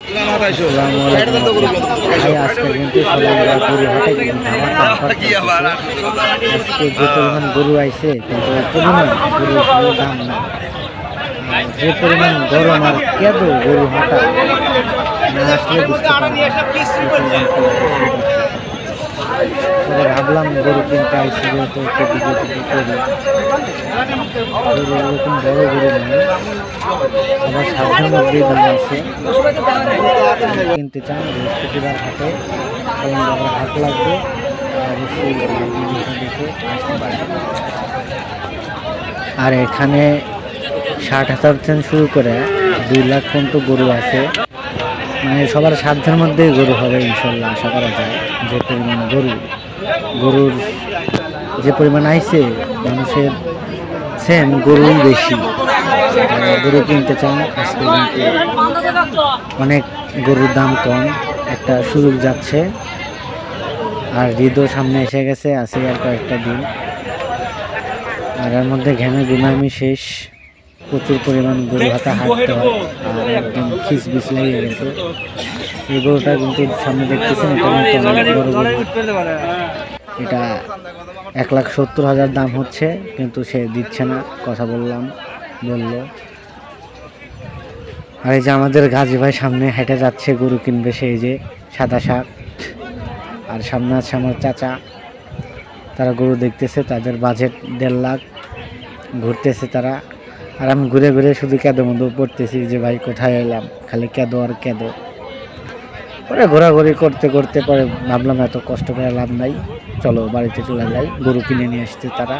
আসসালামু আলাইকুম ভাই, আজকে কিন্তু সোনামুড়া গরু হাটে কিন্তু আজকে যে পরিমাণ গরু আইছে কিন্তু এই পরিমাণ গরুর কোনো দাম না। যে পরিমাণ গরম আর কেঁদো গরু হাঁটা না আসলে বুঝতে পারবে তবে ভাবলাম গরু কিনতে আইসি যেহেতু একটু ভিডিও টিডিও করি। গরু এরকম বড় গরু নয়, সবার সাধ্যের মধ্যেই দাম আছে। কিনতে চান বৃহস্পতিবার হাটে সোমবার হাট লাগবে, অবশ্যই ভিডিওটা দেখে আসতে পারেন। আর এখানে 60,000 থেকে শুরু করে 2 লাখ পর্যন্ত গরু আছে, মানে সবার সাধ্যের মধ্যেই গরু হবে ইনশাল্লাহ, আশা করা যায়। যে পরিমাণ গরুর যে পরিমাণ আইছে, মানুষের সেম গরুই বেশি। গরু কিনতে চান আজকে কিন্তু অনেক গরুর দাম কম, একটা সুযোগ যাচ্ছে। আর ঈদও সামনে এসে গেছে, আছে আর কয়েকটা দিন। আর এর মধ্যে ঘেমে ঘুমামি শেষ, প্রচুর পরিমাণ গরু হাতে হাঁটতে হয় আর একদম খিস বিস লেগে গেছে। এই গরুটা কিন্তু সামনে দেখতেছেন, এটা কিন্তু অনেক বড় গরু। এটা 1,70,000 দাম হচ্ছে, কিন্তু সে দিচ্ছে না, কথা বললো। আর এই যে আমাদের গাজী ভাই সামনে হেঁটে যাচ্ছে গরু কিনবে, সেই যে সাদা শার্ট। আর সামনে আছে আমার চাচা, তারা গরু দেখতেছে, তাদের বাজেট 1.5 লাখ। ঘুরতেছে তারা, আর আমি ঘুরে ঘুরে শুধু কেঁদো মতো পড়তেছি যে ভাই কোথায় এলাম, খালি কেঁদো আর কেঁদো। পরে ঘোরাঘুরি করতে করতে পরে ভাবলাম এত কষ্ট করে লাভ নাই, চলো বাড়িতে চলে যাই। গরু কিনে নিয়ে আসতে তারা।